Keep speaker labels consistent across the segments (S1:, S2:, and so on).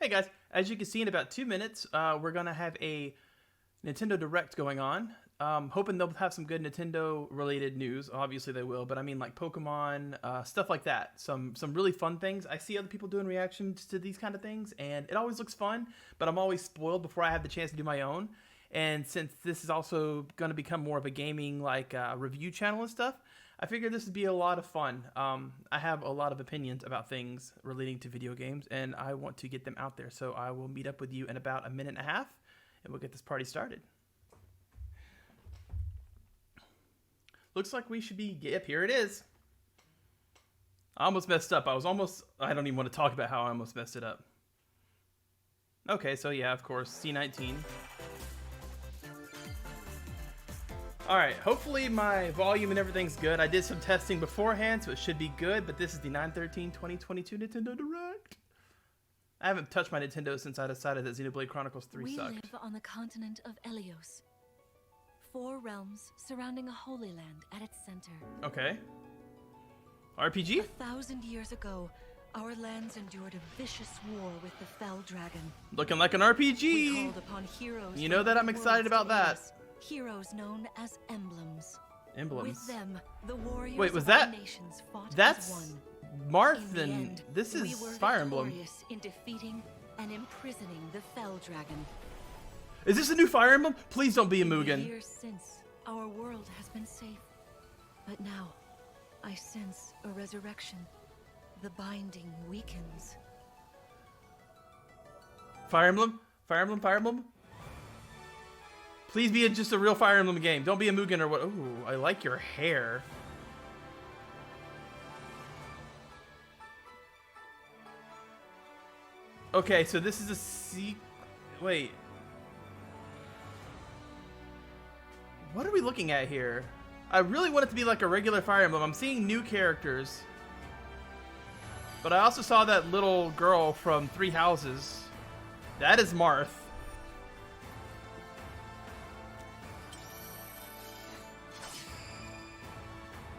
S1: Hey guys, as you can see in about 2 minutes, we're gonna have a Nintendo Direct going on. Hoping they'll have some good Nintendo related news. Obviously they will, but I mean like Pokemon, stuff like that. Some really fun things. I see other people doing reactions to these kind of things, and it always looks fun, but I'm always spoiled before I have the chance to do my own. And since this is also going to become more of a gaming like review channel and stuff, I figured this would be a lot of fun. I have a lot of opinions about things relating to video games, and I want to get them out there. So I will meet up with you in about a minute and a half, and we'll get this party started. Looks like we should be, yep, here it is. I almost messed up. I don't even want to talk about how I almost messed it up. Okay, so yeah, of course, C19. Alright, hopefully my volume and everything's good. I did some testing beforehand, so it should be good, but this is the 9/13/2022 Nintendo Direct. I haven't touched my Nintendo since I decided that Xenoblade Chronicles 3 sucked.
S2: We live on the continent of Elios. 4 realms surrounding a holy land at its center.
S1: Okay. RPG?
S2: 1,000 years ago, our lands endured a vicious war with the Fell Dragon.
S1: Looking like an RPG!
S2: We called upon heroes.
S1: You know that I'm excited about that.
S2: Heroes known as emblems.
S1: Emblems.
S2: With them, the warriors
S1: Wait, was
S2: of our
S1: that?
S2: nations fought
S1: That's
S2: as one.
S1: Marth,
S2: In
S1: and
S2: the end,
S1: this is
S2: we were
S1: Fire Emblem.
S2: victorious in defeating and imprisoning the Fell Dragon.
S1: Is this a new Fire Emblem? Please don't be a
S2: In the
S1: Mugen.
S2: years since, our world has been safe. But now, I sense a resurrection. The binding weakens.
S1: Fire Emblem? Fire Emblem? Fire Emblem? Please be just a real Fire Emblem game. Don't be a Mugen or what. Ooh, I like your hair. Okay, so this is a wait. What are we looking at here? I really want it to be like a regular Fire Emblem. I'm seeing new characters. But I also saw that little girl from Three Houses. That is Marth.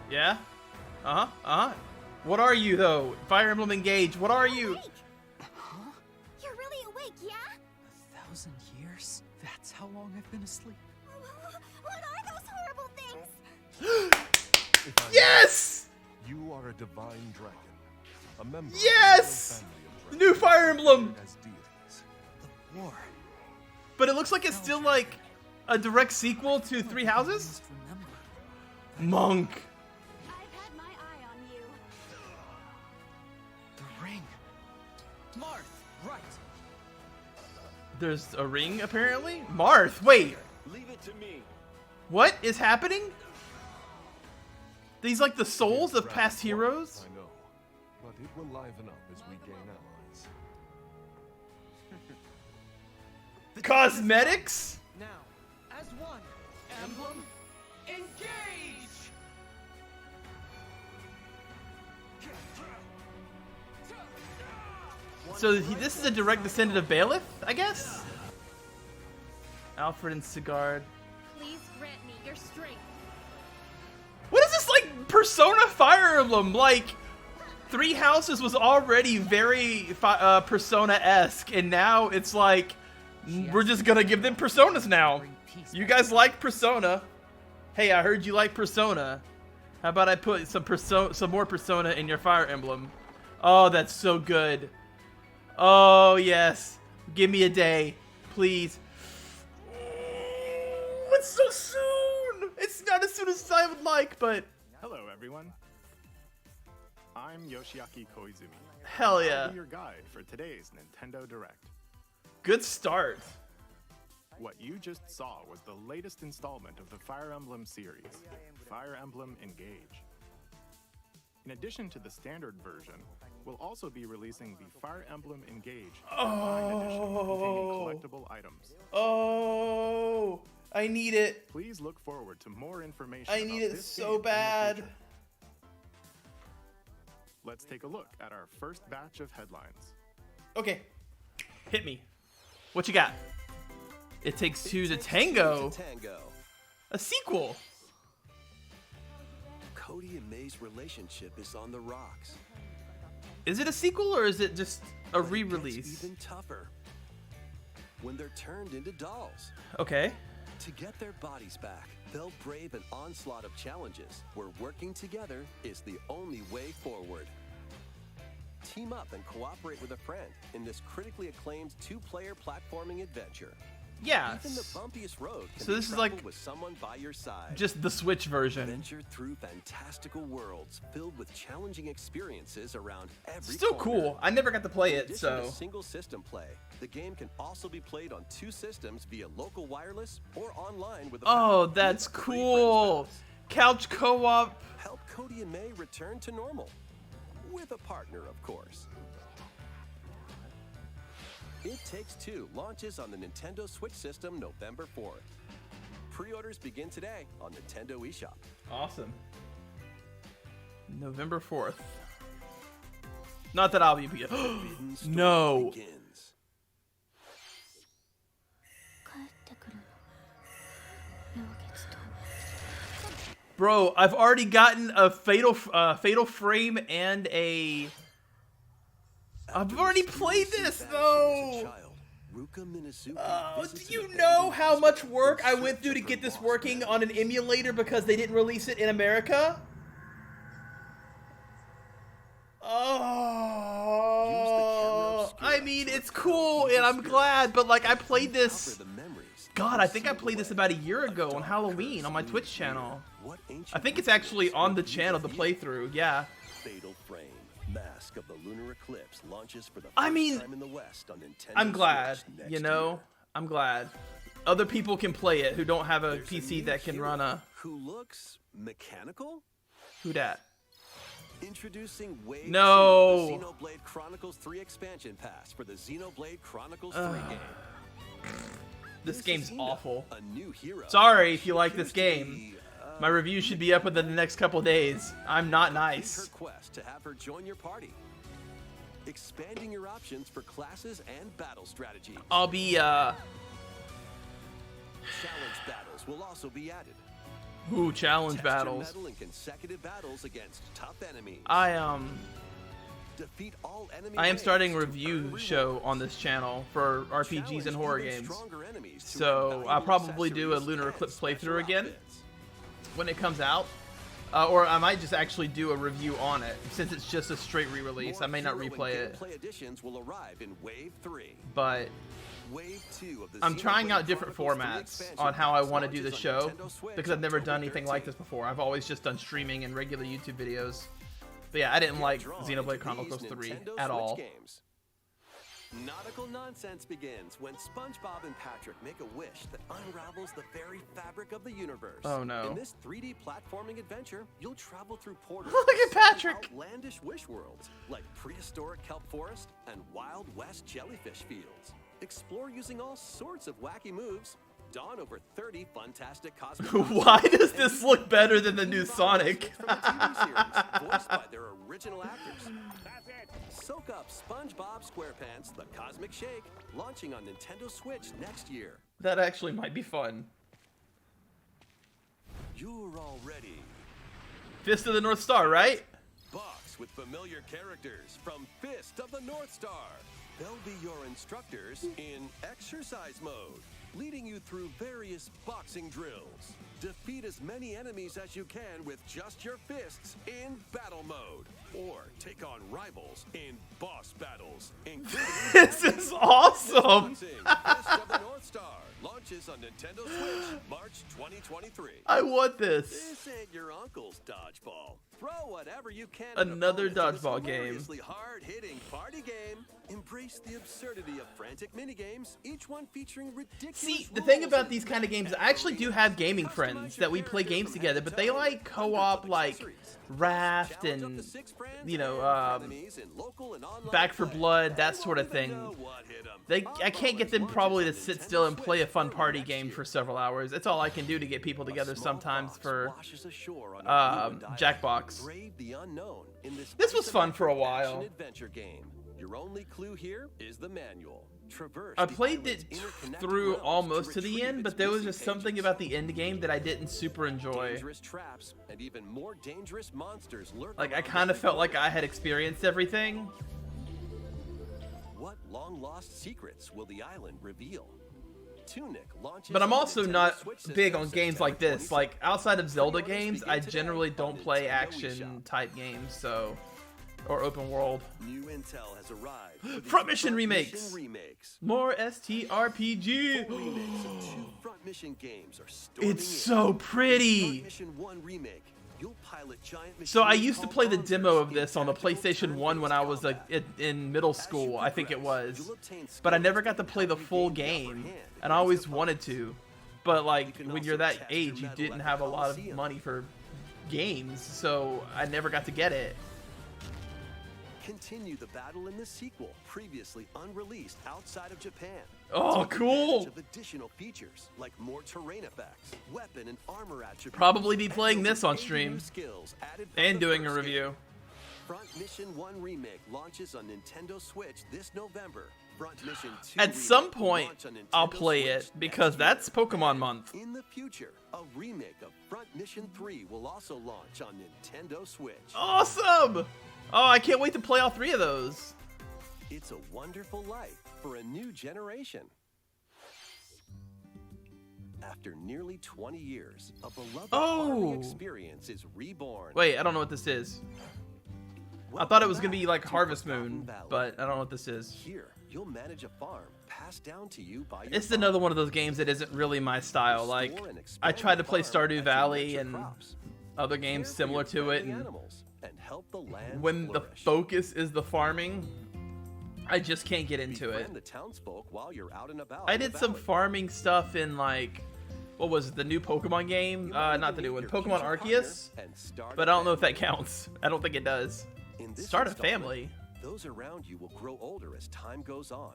S1: Yeah? Uh-huh, uh-huh. What are you, though? Fire Emblem Engage, what are you?
S3: Huh? You're really awake, yeah?
S4: 1,000 years? That's how long I've been asleep.
S3: What are those horrible things?
S1: Yes!
S5: You are a divine dragon. A member
S1: Yes!
S5: of the royal family of
S1: The new Fire Emblem!
S5: as deities.
S4: The war.
S1: But it looks like it's still like a direct sequel to Three Houses?
S4: Must remember.
S1: Monk.
S3: I've had my eye on you.
S4: The ring. Marth, right.
S1: There's a ring, apparently? Marth, wait.
S6: Leave it to me.
S1: What is happening? These like the souls of past heroes?
S5: I know, but it will liven up as we gain allies.
S1: Cosmetics?
S4: Now, as one, emblem, engage!
S1: So this is a direct descendant of Bailiff, I guess? Alfred and Sigurd.
S3: Please grant me your strength.
S1: What is this, like, Persona Fire Emblem? Like, Three Houses was already very Persona-esque, and now it's like, we're just gonna give them Personas now. You guys like Persona. Hey, I heard you like Persona. How about I put some more Persona in your Fire Emblem? Oh, that's so good. Oh, yes. Give me a day, please. It's so soon! It's not as soon as I would like, but...
S7: Hello, everyone. I'm Yoshiaki Koizumi.
S1: Hell
S7: I'll
S1: yeah.
S7: be your guide for today's Nintendo Direct.
S1: Good start.
S7: What you just saw was the latest installment of the Fire Emblem series, Fire Emblem Engage. In addition to the standard version, we'll also be releasing the Fire Emblem Engage Combined Edition containing collectible items.
S1: Oh, I need it.
S7: Please look forward to more information
S1: I
S7: about
S1: need it
S7: this
S1: so
S7: game in the
S1: bad.
S7: future. Let's take a look at our first batch of headlines.
S1: Okay, hit me. What you got? It Takes Two to Tango. A sequel.
S6: Cody and May's relationship is on the rocks.
S1: Is it a sequel or is it just A
S6: But it gets
S1: re-release.
S6: even tougher when they're turned into dolls.
S1: Okay.
S6: To get their bodies back, they'll brave an onslaught of challenges where working together is the only way forward. Team up and cooperate with a friend in this critically acclaimed two-player platforming adventure.
S1: Yeah.
S6: Even the bumpiest road can
S1: So
S6: be
S1: this is
S6: traveled
S1: like
S6: with someone by your side.
S1: just the Switch version.
S6: Venture through fantastical worlds filled with challenging experiences around every
S1: Still
S6: corner.
S1: cool. I never got to play
S6: In
S1: it,
S6: addition to
S1: so.
S6: single system play, the game can also be played on 2 systems via local wireless or online with a
S1: Oh,
S6: pal.
S1: that's
S6: Free friends
S1: cool.
S6: bonus.
S1: Couch co-op.
S6: Help Cody and May return to normal. With a partner, of course. It Takes Two launches on the Nintendo Switch system November 4th. Pre-orders begin today on Nintendo eShop.
S1: Awesome. November 4th. Not that I'll be.
S6: Forbidden Story
S1: No.
S6: begins.
S3: 帰ってくるの陽月と
S1: Bro, I've already gotten a fatal frame and a. I've already played this though. Oh, do you know how much work I went through to get this working on an emulator because they didn't release it in America? Oh, I mean, it's cool and I'm glad, but like I played this. God, I think I played this about a year ago on Halloween on my Twitch channel. I think it's actually on the channel, the playthrough, yeah.
S6: Fatal Frame, Mask of the Lunar Eclipse launches for the
S1: I
S6: first
S1: mean,
S6: time in the West on Nintendo
S1: I'm glad,
S6: Switch next
S1: you know?
S6: year.
S1: I'm glad. Other people can play it who don't have a
S6: There's
S1: PC
S6: new
S1: that can
S6: hero
S1: run a...
S6: who looks mechanical?
S1: Who dat?
S6: Introducing Wave
S1: No.
S6: 2, the Xenoblade Chronicles 3 expansion pass for the Xenoblade Chronicles 3 game.
S1: This game's
S6: is
S1: awful.
S6: a new hero.
S1: Sorry if you
S6: She
S1: like this
S6: appears to
S1: game.
S6: be,
S1: My review should be up within the next couple days. I'm not
S6: complete
S1: nice.
S6: her quest to have her join your party. Expanding your options for classes and battle strategies.
S1: I'll be,
S6: Challenge battles will also be added.
S1: Ooh, challenge
S6: Test your
S1: battles.
S6: mettle in consecutive battles against tough enemies. Defeat all enemy
S1: I am
S6: waves
S1: starting a
S6: to
S1: review
S6: earn
S1: show
S6: rewards.
S1: on this channel for RPGs
S6: Challenge
S1: and horror
S6: even
S1: games.
S6: stronger enemies to
S1: So
S6: earn
S1: I'll
S6: valuable
S1: probably do a
S6: accessories
S1: Lunar
S6: and
S1: Eclipse
S6: special
S1: playthrough again
S6: outfits.
S1: when it comes out. Or I might just actually do a review on it, since it's just a straight re-release. I may not
S6: More hero
S1: replay
S6: and
S1: it,
S6: gameplay additions will arrive in Wave 3.
S1: but
S6: Wave 2 of the
S1: I'm trying
S6: Xenoblade
S1: out different
S6: Chronicles 3
S1: formats
S6: expansion
S1: on how I
S6: pass
S1: want to do the
S6: launches
S1: show,
S6: on Nintendo Switch
S1: because I've never
S6: October
S1: done anything like
S6: 13th.
S1: this before. I've always just done streaming and regular YouTube videos. But yeah, I didn't like
S6: Drawn
S1: Xenoblade
S6: into
S1: Chronicles
S6: these
S1: 3
S6: Nintendo
S1: at
S6: Switch
S1: all.
S6: games. Nautical nonsense begins when SpongeBob and Patrick make a wish that unravels the very fabric of the universe.
S1: Oh, no.
S6: In this 3D platforming adventure, you'll travel through portals.
S1: Look at
S6: to seven
S1: Patrick!
S6: Outlandish wish worlds like prehistoric kelp forest and Wild West jellyfish fields. Explore using all sorts of wacky moves. Don over 30 fantastic cosmic
S1: Why does this look better than the new Sonic?
S6: from the TV series, voiced by their original actors. Soak up SpongeBob SquarePants: The Cosmic Shake, launching on Nintendo Switch next year.
S1: That actually might be fun.
S6: You're all ready.
S1: Fist of the North Star, right?
S6: Box with familiar characters from Fist of the North Star. They'll be your instructors in exercise mode, leading you through various boxing drills. Defeat as many enemies as you can with just your fists in battle mode. Or take on rivals in boss battles, including
S1: This is awesome!
S6: Fist of the North Star launches on Nintendo Switch March 2023.
S1: I want this.
S6: This ain't your uncle's dodgeball. Throw whatever you can. at
S1: Another
S6: opponents in
S1: dodgeball
S6: this
S1: game.
S6: gloriously hard-hitting party game. Embrace the absurdity of frantic minigames, each one featuring ridiculous.
S1: See, the thing
S6: rules
S1: about
S6: and
S1: these kind of games, I actually do have gaming friends that we play games together, but they like co-op like Raft
S6: Challenge up
S1: and,
S6: to 6 friends
S1: you know,
S6: and enemies in local and online
S1: Back 4
S6: play.
S1: Blood, that
S6: They
S1: sort of
S6: won't even
S1: thing.
S6: know what hit 'em.
S1: I can't get them
S6: Launches
S1: probably
S6: on
S1: to sit
S6: Nintendo
S1: still and play a
S6: Switch
S1: fun
S6: early
S1: party
S6: next
S1: game
S6: year.
S1: for several hours. That's all I can do to get people together
S6: A small
S1: sometimes
S6: fox
S1: for
S6: washes ashore on a blue diamond.
S1: Jackbox.
S6: Brave the unknown in
S1: This was fun for a
S6: isometric
S1: while.
S6: action-adventure game. Your only clue here is the manual. Traverse
S1: I
S6: the
S1: played
S6: island's
S1: it
S6: interconnected
S1: through
S6: realms
S1: almost to the
S6: retrieve
S1: end,
S6: its
S1: but there was
S6: missing
S1: just something
S6: pages.
S1: about the end game that I didn't super enjoy.
S6: Dangerous traps and even more dangerous monsters lurk
S1: Like, I
S6: around
S1: kind of
S6: every
S1: felt like
S6: corner.
S1: I had experienced everything.
S6: What long-lost secrets will the island reveal? Tunic launches
S1: But I'm
S6: on
S1: also
S6: Nintendo
S1: not
S6: Switch
S1: big
S6: system
S1: on games like
S6: September
S1: this.
S6: 26th.
S1: Like outside of Zelda
S6: Pre-orders
S1: games,
S6: begin
S1: I
S6: today
S1: generally
S6: on
S1: don't play
S6: Nintendo
S1: action
S6: eShop.
S1: type games, so or open world.
S6: New intel has arrived. for these
S1: Front Mission remakes.
S6: Mission remakes.
S1: More STRPG.
S6: Full remakes of 2 Front Mission games are storming
S1: It's
S6: in.
S1: so pretty.
S6: Front Mission 1 remake. You'll pilot giant
S1: So I
S6: machines
S1: used to
S6: called
S1: play the
S6: Monsters
S1: demo of
S6: in
S1: this on the
S6: tactical
S1: PlayStation 1 when I was like
S6: combat.
S1: in middle
S6: As you
S1: school, I think it
S6: progress,
S1: was.
S6: you'll obtain
S1: But I
S6: skills
S1: never got to
S6: that
S1: play the
S6: help you
S1: full
S6: gain the upper
S1: game,
S6: hand
S1: and I
S6: against
S1: always
S6: opponents.
S1: wanted to. But like
S6: can
S1: when
S6: also
S1: you're that
S6: test your
S1: age, you
S6: mettle
S1: didn't
S6: at
S1: have
S6: the
S1: a lot of
S6: Coliseum.
S1: money for games, so I never got to get it.
S6: Continue the battle in the sequel, previously unreleased outside of Japan.
S1: Oh,
S6: Take
S1: cool.
S6: advantage of additional features like more terrain effects, weapon and armor attributes.
S1: Probably be
S6: and
S1: playing
S6: over
S1: this on
S6: 80
S1: stream
S6: new skills added from
S1: and
S6: the
S1: doing a
S6: first
S1: review.
S6: game. Front Mission 1 Remake launches on Nintendo Switch this November. Front Mission 2
S1: At some
S6: Remake will
S1: point,
S6: launch on
S1: I'll
S6: Nintendo
S1: play
S6: Switch
S1: it because
S6: next year.
S1: that's Pokemon month.
S6: In the future, a remake of Front Mission 3 will also launch on Nintendo Switch.
S1: Awesome! Oh, I can't wait to play all 3 of those.
S6: It's a wonderful life for a new generation. After nearly 20 years, a beloved farming experience is reborn.
S1: Wait, I don't know what this is. I thought it was gonna be like Harvest Moon, but I don't know what this is.
S6: Here, you'll manage a farm passed down to you by your
S1: It's
S6: father.
S1: another one of those games that isn't really my style. Like,
S6: Store and
S1: I
S6: expand
S1: tried to
S6: the
S1: play
S6: farm
S1: Stardew
S6: as you
S1: Valley
S6: nurture
S1: and
S6: crops.
S1: other games
S6: Care for
S1: similar
S6: your
S1: to it,
S6: friendly
S1: and
S6: animals and help the land
S1: when the
S6: flourish.
S1: focus is the farming, I just can't get into it.
S6: Befriend the townsfolk while you're out and about
S1: I
S6: in the
S1: did some
S6: valley.
S1: farming stuff in like, what was it, the new Pokemon game?
S6: You might
S1: Not the
S6: even
S1: new one,
S6: meet your
S1: Pokemon
S6: future
S1: Arceus.
S6: partner and start
S1: But
S6: a
S1: I don't know if
S6: family.
S1: that counts. I don't think it does.
S6: In this
S1: Start a
S6: installment,
S1: family.
S6: Those around you will grow older as time goes on.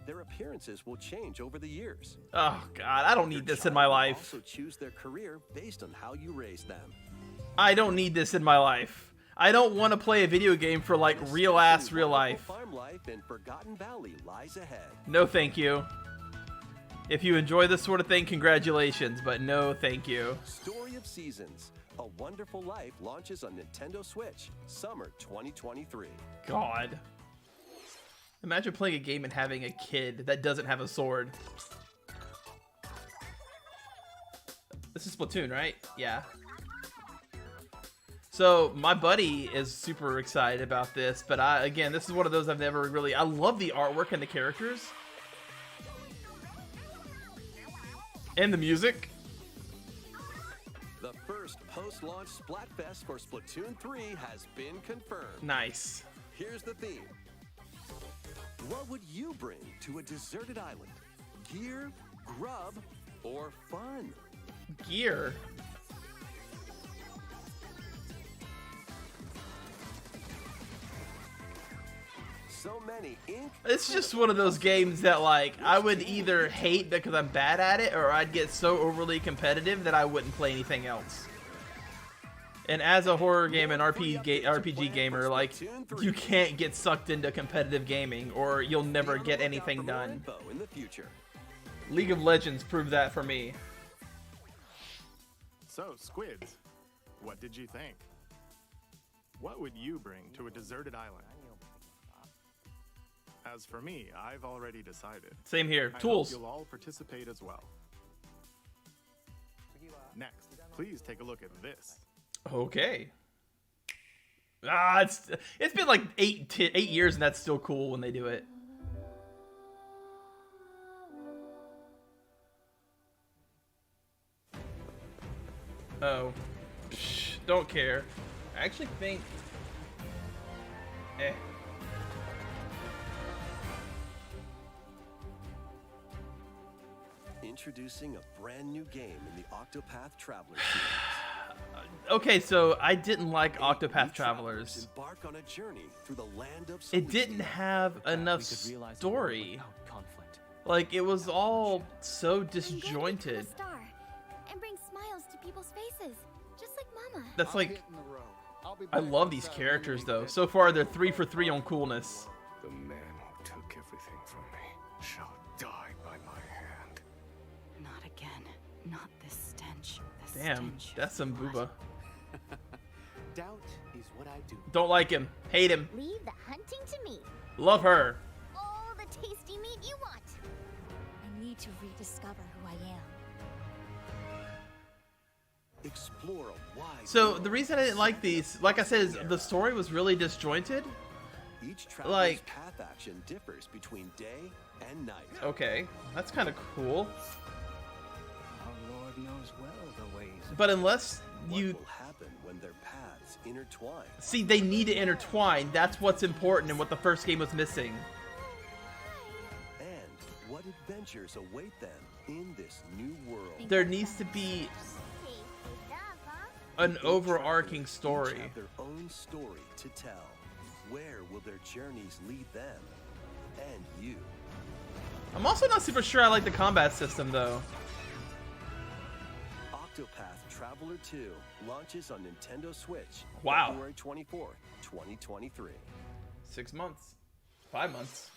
S6: Their appearances will change over the years.
S1: Oh God, I don't
S6: Your
S1: need this in
S6: child
S1: my
S6: will
S1: life.
S6: Also choose their career based on how you raise them.
S1: I don't need this in my life. I don't want to play a video game for like
S6: This
S1: real ass
S6: simply
S1: real
S6: wonderful
S1: life.
S6: Farm life in Forgotten Valley lies ahead.
S1: No thank you. If you enjoy this sort of thing, congratulations, but no thank you.
S6: Story of Seasons: A Wonderful Life launches on Nintendo Switch, summer 2023.
S1: God. Imagine playing a game and having a kid that doesn't have a sword. This is Splatoon, right? Yeah. So my buddy is super excited about this, but again, this is one of those I've never really. I love the artwork and the characters. And the music.
S6: The first post-launch Splatfest for Splatoon 3 has been confirmed.
S1: Nice.
S6: Here's the theme. What would you bring to a deserted island? Gear, grub, or fun?
S1: Gear.
S6: So many ink.
S1: It's just one of those games that, like, I would either hate because I'm bad at it, or I'd get so overly competitive that I wouldn't play anything else. And as a horror game and RPG gamer, like, you can't get sucked into competitive gaming, or you'll never get anything done.
S6: In the future.
S1: League of Legends proved that for me.
S7: So, Squids, what did you think? What would you bring to a deserted island? As for me, I've already decided.
S1: Same here.
S7: I hope
S1: Tools.
S7: you'll all participate as well. Next, please take a look at this.
S1: Okay. It's been like 8 years, and that's still cool when they do it. Oh, psh, don't care. I actually think.
S6: Introducing a brand new game in the Octopath Traveler series.
S1: Okay, so I didn't like Octopath
S6: New
S1: Travelers.
S6: Embark on a journey through the land of
S1: It didn't
S6: Celicia.
S1: have enough story. Like, it was all so disjointed.
S3: Star and bring smiles to people's faces, just like Mama.
S1: That's like, I love these characters though. So far, they're 3 for 3 on coolness.
S5: The man who took everything from me shall die by my hand.
S2: Not again. Not this stench. The
S1: Damn,
S2: stench of
S1: that's some
S2: blood.
S1: booba.
S8: Doubt is what I do.
S1: Don't like him. Hate him.
S3: Leave the hunting to me.
S1: Love her.
S3: need to rediscover who I am.
S6: Explore a wide
S1: So
S6: world.
S1: the reason I didn't like these, like I said, is the story was really disjointed.
S6: Each traveler's
S1: like-
S6: path action differs between day and night.
S1: Okay, that's kind of cool.
S5: Our Lord knows well the ways of
S1: But unless
S6: What
S1: you
S6: will happen when their paths intertwine?
S1: see, they need to intertwine. That's what's important and what the first game was missing.
S6: And what adventures await them in this new world?
S1: There needs to be an overarching
S6: Each
S1: story.
S6: have their own story to tell. Where will their journeys lead them and you?
S1: I'm also not super sure I like the combat system though.
S6: Octopath Traveler 2 launches on Nintendo Switch
S1: Wow.
S6: February 24th, 2023.
S1: 6 months, 5 months.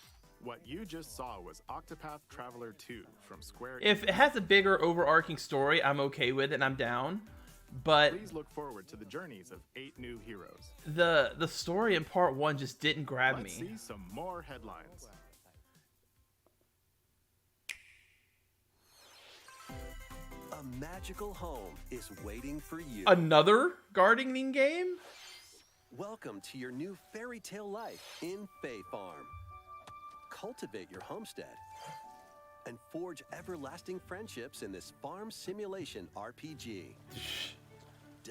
S7: What you just saw was Octopath Traveler 2 from Square
S1: If it has a bigger overarching story, I'm okay with it and I'm down. But
S7: Please look forward to the journeys of 8 new heroes.
S1: the story in part 1 just didn't grab
S7: Let's
S1: me.
S7: see some more headlines.
S6: A magical home is waiting for you.
S1: Another gardening game?
S6: Welcome to your new fairy tale life in Fay Farm. Cultivate your homestead and forge everlasting friendships in this farm simulation RPG.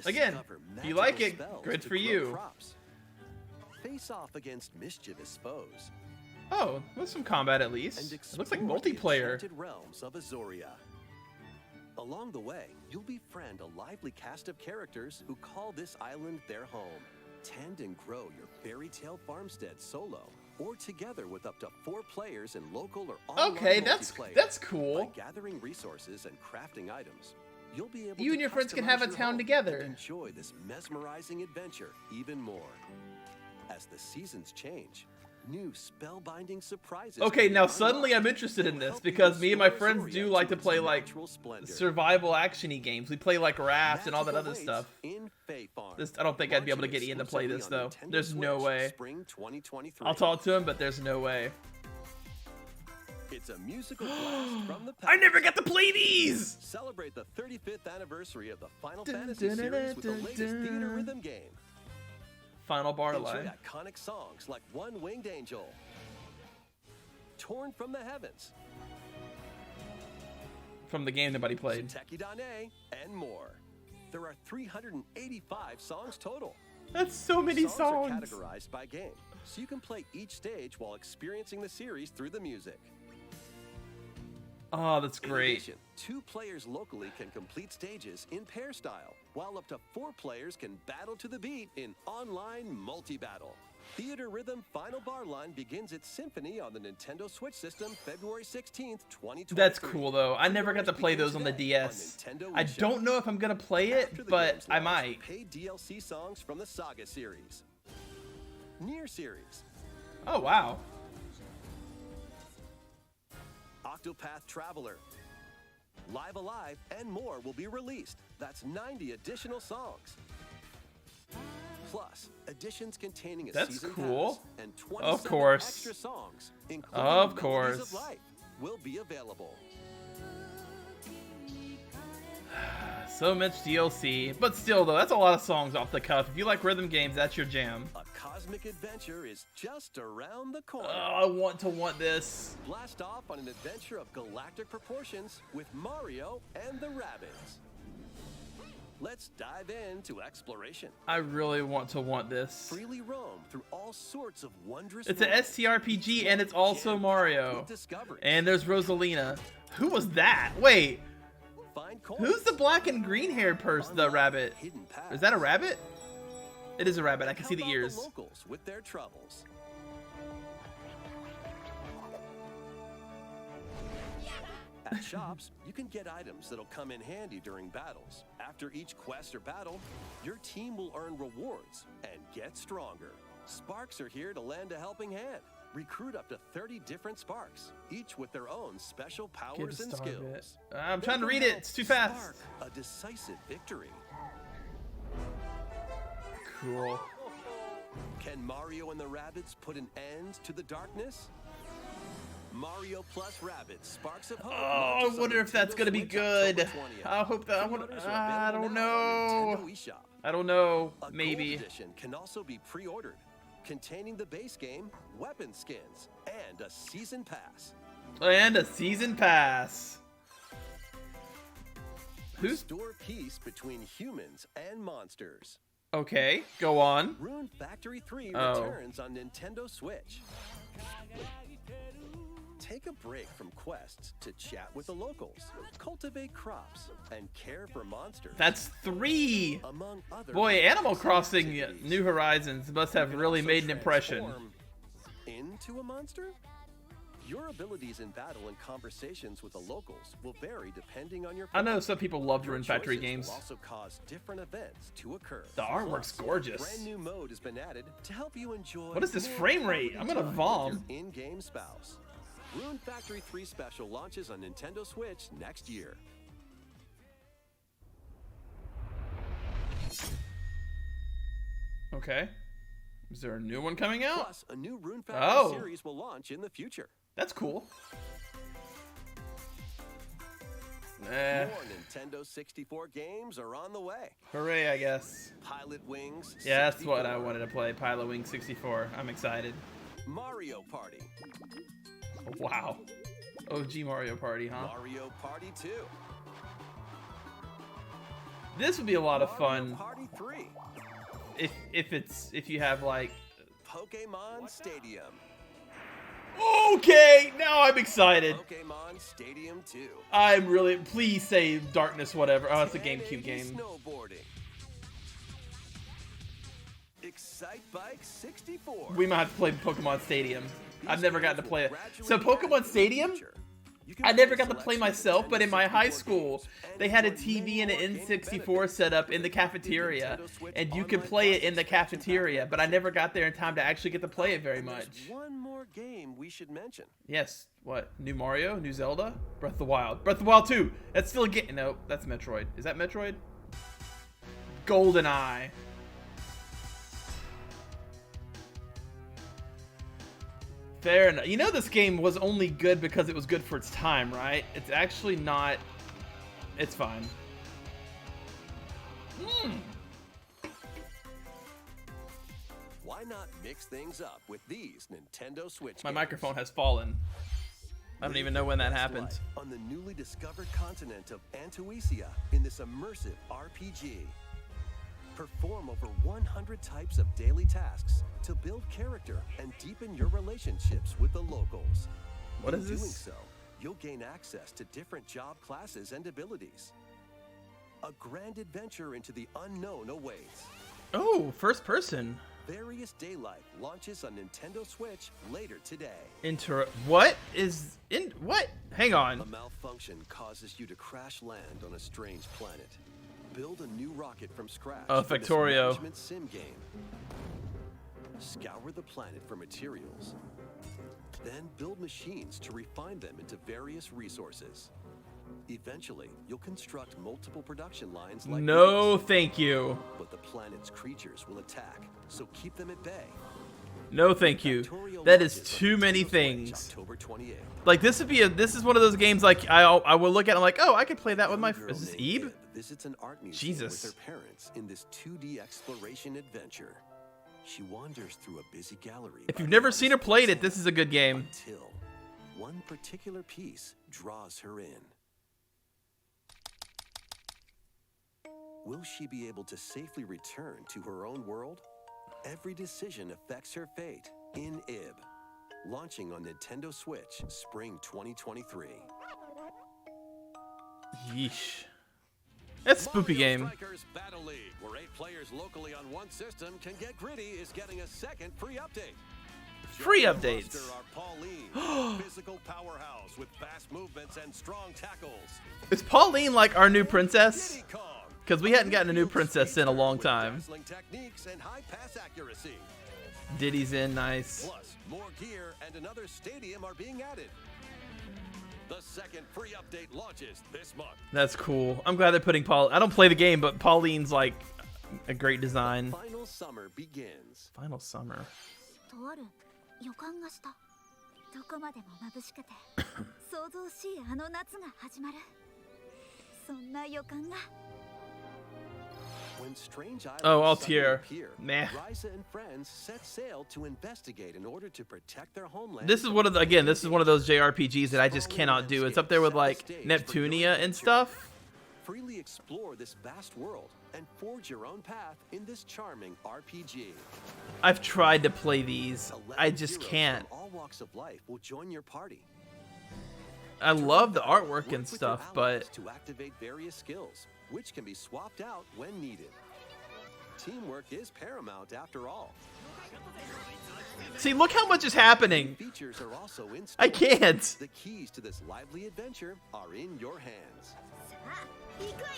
S1: Again,
S6: Discover
S1: if you like
S6: magical
S1: it,
S6: spells
S1: good
S6: to
S1: for
S6: grow
S1: you.
S6: crops. Face off against mischievous foes
S1: Oh, there's some combat at
S6: and
S1: least. It
S6: explore
S1: looks like
S6: the
S1: multiplayer.
S6: enchanted realms of Azoria. Along the way, you'll befriend a lively cast of characters who call this island their home. Tend and grow your fairy tale farmstead solo or together with up to 4 players in local or online
S1: Okay, that's
S6: multiplayer.
S1: cool.
S6: By gathering resources and crafting items, you'll be able
S1: You
S6: to
S1: and your friends can have a
S6: customize your
S1: town
S6: home
S1: together.
S6: and enjoy this mesmerizing adventure even more. As the seasons change, new spellbinding surprises.
S1: Okay,
S6: can be
S1: now
S6: unlocked
S1: suddenly I'm
S6: that
S1: interested in
S6: will
S1: this
S6: help you
S1: because me and my
S6: restore
S1: friends do
S6: Azoria
S1: like to
S6: its
S1: play like
S6: natural splendor.
S1: survival actiony games. We play like Raft and all that
S6: Magic
S1: other
S6: awaits
S1: stuff.
S6: in Fay Farm.
S1: This I don't think I'd be able to
S6: Launching
S1: get Ian to play this
S6: exclusively
S1: though.
S6: on Nintendo
S1: There's no
S6: Switch,
S1: way.
S6: Spring 2023.
S1: I'll talk to him, but there's no way.
S6: It's a musical blast from the past.
S1: I never got to play these.
S6: Celebrate the 35th anniversary of the Final
S1: Dun,
S6: Fantasy
S1: dun, dun,
S6: series with the
S1: dun,
S6: latest
S1: dun.
S6: theater rhythm game.
S1: Final
S6: Enjoy
S1: Barline.
S6: iconic songs like One Winged Angel, Torn from the Heavens,
S1: From the game nobody played.
S6: Teki Dane, and more. There are 385 songs total.
S1: That's so many
S6: Are
S1: songs.
S6: categorized by game, so you can play each stage while experiencing the series through the music.
S1: Oh, that's
S6: In
S1: great.
S6: addition, 2 players locally can complete stages in pair style, while up to 4 players can battle to the beat in online multi-battle. Theater Rhythm Final Barline begins its symphony on the Nintendo Switch system February 16th, 2023.
S1: That's cool though. I never got to play
S6: Begins
S1: those on the
S6: today
S1: DS.
S6: Nintendo
S1: I
S6: eShop.
S1: don't know if I'm gonna play it,
S6: After the
S1: but
S6: game's
S1: I
S6: launch,
S1: might.
S6: Paid DLC songs from the Saga series, Nier series,
S1: Oh wow.
S6: Octopath Traveler, Live Alive, and more will be released. That's 90 additional songs. Plus, editions containing a
S1: That's
S6: season
S1: cool.
S6: pass and 27
S1: Of course.
S6: extra songs, including
S1: Of
S6: Melodies
S1: course.
S6: of Life, will be available.
S1: So much DLC, but still though, that's a lot of songs off the cuff. If you like rhythm games, that's your jam.
S6: A cosmic adventure is just around the corner.
S1: Oh, I want this.
S6: Blast off on an adventure of galactic proportions with Mario and the Rabbids. Let's dive into exploration.
S1: I really want this.
S6: Freely roam through all sorts of wondrous
S1: It's an
S6: worlds.
S1: STRPG and it's also
S6: Jam-packed
S1: Mario.
S6: with discoveries.
S1: And there's Rosalina. Who was that? Wait,
S6: Find coins.
S1: who's the black and green haired person? The
S6: Unlock
S1: rabbit.
S6: hidden paths.
S1: Is that a rabbit? It is a rabbit. I can
S6: Help
S1: see the
S6: out
S1: ears.
S6: locals with their troubles. At shops, you can get items that'll come in handy during battles. After each quest or battle, your team will earn rewards and get stronger. Sparks are here to lend a helping hand. Recruit up to 30 different Sparks, each with their own special
S1: Give
S6: powers
S1: a
S6: and
S1: star bit.
S6: skills.
S1: I'm
S6: They
S1: trying to
S6: can
S1: read it.
S6: help
S1: It's too fast.
S6: spark a decisive victory.
S1: Cool.
S6: Can Mario and the Rabbids put an end to the darkness? Mario plus Rabbids Sparks of Hope.
S1: Oh, I wonder if that's gonna be good. I hope that. I don't know. I don't know. Maybe.
S6: A gold edition can also be pre-ordered, containing the base game, weapon skins, and a season pass.
S1: And a season pass. Who's
S6: Restore peace between humans and monsters.
S1: okay? Go on.
S6: Rune Factory 3
S1: Oh.
S6: returns on Nintendo Switch. Take a break from quests to chat with the locals, cultivate crops, and care for monsters.
S1: That's 3.
S6: Among other
S1: Boy, Animal Crossing
S6: activities.
S1: New Horizons must have
S6: You can
S1: really
S6: also
S1: made an impression.
S6: transform into a monster? Your abilities in battle and conversations with the locals will vary depending on your.
S1: I know some people loved
S6: Your
S1: Rune Factory
S6: choices
S1: games.
S6: will also cause different events to occur.
S1: The artwork's
S6: Plus,
S1: gorgeous.
S6: Brand new mode has been added to help you enjoy.
S1: What is this
S6: more
S1: frame rate?
S6: quality
S1: I'm gonna
S6: time with
S1: vom.
S6: your in-game spouse. Rune Factory 3 Special launches on Nintendo Switch next year.
S1: Okay. Is there a new one coming out?
S6: Plus, a new Rune Factory
S1: Oh.
S6: series will launch in the future.
S1: That's cool. Eh,
S6: More Nintendo 64 games are on the way.
S1: hooray, I guess.
S6: Pilot Wings.
S1: Yeah, that's
S6: 64,
S1: what I wanted to play. Pilot Wing 64. I'm excited.
S6: Mario Party.
S1: Wow. OG Mario Party, huh?
S6: Mario Party 2.
S1: This would be a lot of
S6: Mario
S1: fun
S6: Party 3.
S1: if you have like.
S6: Pokemon Stadium.
S1: Okay, now I'm excited.
S6: Pokemon Stadium 2.
S1: I'm really. Please say Darkness, whatever. Oh, it's a GameCube
S6: 1080
S1: game.
S6: Snowboarding. Excite Bike 64.
S1: We might have to play Pokemon Stadium. I've
S6: These
S1: never gotten to
S6: games
S1: play
S6: will
S1: it.
S6: gradually
S1: So
S6: add
S1: Pokemon
S6: to the
S1: Stadium,
S6: future. You can
S1: I never
S6: play
S1: got to play
S6: selection of
S1: myself, but in my
S6: Nintendo
S1: high
S6: 64
S1: school,
S6: games
S1: they
S6: and
S1: had a
S6: enjoy
S1: TV and an
S6: many more game
S1: N64
S6: benefits.
S1: set up in the
S6: The
S1: cafeteria,
S6: Nintendo Switch
S1: and you could
S6: Online
S1: play it
S6: Plus
S1: in the
S6: expansion
S1: cafeteria,
S6: pack
S1: but I never got there in time to actually get to play it very
S6: And there's
S1: much.
S6: one more game we should mention.
S1: Yes, what? New Mario? New Zelda? Breath of the Wild. Breath of the Wild 2! That's still a game. No, that's Metroid. Is that Metroid? GoldenEye. Fair enough. You know this game was only good because it was good for its time, right? It's actually not... It's fine.
S6: Why not mix things up with these Nintendo Switch
S1: My
S6: games?
S1: microphone has fallen. I don't even know when that
S6: Best
S1: happened.
S6: life on the newly discovered continent of Antuisia in this immersive RPG. Perform over 100 types of daily tasks to build character and deepen your relationships with the locals.
S1: What
S6: In
S1: is
S6: doing
S1: this?
S6: so, you'll gain access to different job classes and abilities. A grand adventure into the unknown awaits.
S1: Oh, first person.
S6: Various Day Life launches on Nintendo Switch later today.
S1: What is in what? Hang
S6: A
S1: on.
S6: malfunction causes you to crash land on a strange planet. Build a new rocket from scratch.
S1: Oh,
S6: for this
S1: Factorio.
S6: management sim game. Scour the planet for materials. Then build machines to refine them into various resources. Eventually, you'll construct multiple production lines like
S1: No,
S6: these.
S1: thank you.
S6: But the planet's creatures will attack, so keep them at bay.
S1: No, thank you.
S6: Factorio
S1: That is
S6: launches on
S1: too many
S6: Nintendo Switch
S1: things.
S6: October 28th.
S1: Like this is one of those games like I will look at it, I'm like, oh, I could play that with my.
S6: Young girl
S1: Is this
S6: named
S1: Ebe?
S6: Ib visits an art museum
S1: Jesus.
S6: with her parents in this 2D exploration adventure. She wanders through a busy gallery.
S1: If
S6: by
S1: you've
S6: the
S1: never seen her
S6: artist's
S1: played it,
S6: hand
S1: this is a good game.
S6: Until one particular piece draws her in. Will she be able to safely return to her own world? Every decision affects her fate in Ib. Launching on Nintendo Switch spring 2023.
S1: Yeesh. That's a spoopy
S6: Mario
S1: game.
S6: Strikers Battle League, where 8 players locally on one system can get gritty, is getting a second free update.
S1: Free
S6: Join
S1: updates.
S6: Buster, our Pauline, physical powerhouse with fast movements and strong tackles.
S1: Is Pauline like our new princess?
S6: Diddy Kong,
S1: Because we hadn't gotten a new princess in a long
S6: with
S1: time.
S6: dazzling techniques and high pass accuracy.
S1: Diddy's in, nice.
S6: Plus, more gear and another stadium are being added. The second free update launches this month.
S1: That's cool. I'm glad they're putting Paul. I don't play the game, but Pauline's like a great design.
S6: Final summer begins.
S1: Final summer.
S3: とある予感がしたどこまでも眩しくて想像しいあの夏が始まる。そんな予感が。
S6: When strange
S1: Oh,
S6: islands
S1: Altair.
S6: suddenly appear,
S1: Meh.
S6: Ryza and friends set sail to investigate in order to protect their homeland.
S1: This is one of the, again, this is one of those JRPGs that I just cannot do. It's up there with like Neptunia and stuff.
S6: Freely explore this vast world and forge your own path in this charming RPG.
S1: I've tried to play these.
S6: 11
S1: I just
S6: heroes
S1: can't.
S6: From all walks of life will join your party.
S1: I love the artwork
S6: Work
S1: and
S6: with your
S1: stuff, but
S6: allies to activate various skills, which can be swapped out when needed. Teamwork is paramount after all.
S1: see, look how much is happening.
S6: Features are also in
S1: I
S6: store.
S1: can't.
S6: The keys to this lively adventure are in your hands.
S3: 行くわよ。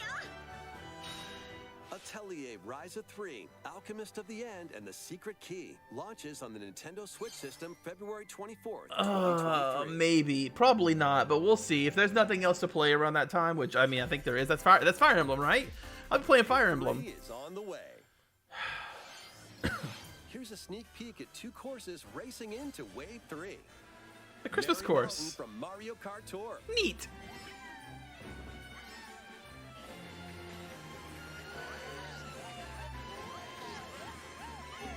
S6: Atelier Ryza 3, Alchemist of the End and the Secret Key launches on the Nintendo Switch system February 24th, 2023.
S1: Maybe, probably not, but we'll see. If there's nothing else to play around that time, which I mean, I think there is. That's Fire Emblem, right? I'll be playing Fire Emblem.
S6: Is on the way. Here's a sneak peek at 2 courses racing into Wave 3.
S1: The Christmas
S6: Mary
S1: course.
S6: Mountain from Mario Kart Tour.
S1: Neat.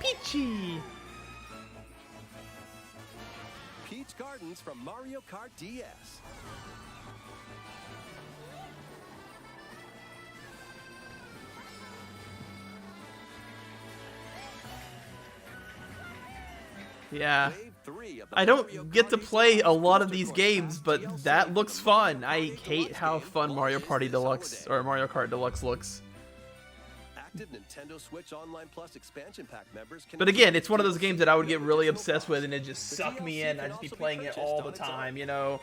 S1: Peachy.
S6: Peach Gardens from Mario Kart DS.
S1: Yeah.
S6: Wave 3 of the
S1: I
S6: Mario
S1: don't get to
S6: Kart
S1: play a
S6: Deluxe
S1: lot of
S6: Booster
S1: these
S6: Course
S1: games,
S6: Pass
S1: but
S6: DLC
S1: that looks
S6: from
S1: fun.
S6: the
S1: I
S6: Mario
S1: hate
S6: Deluxe
S1: how
S6: game
S1: fun Mario
S6: launches
S1: Party
S6: this
S1: Deluxe
S6: holiday.
S1: or Mario Kart Deluxe looks.
S6: Active Nintendo Switch Online Plus expansion pack members can
S1: But again, it's one of
S6: enjoy
S1: those games that I would get
S6: DLC
S1: really
S6: original
S1: obsessed with
S6: cost.
S1: and it just
S6: The
S1: suck me
S6: DLC
S1: in.
S6: can
S1: I'd just be
S6: also be
S1: playing it
S6: purchased
S1: all
S6: on
S1: the
S6: its own.
S1: time, you know?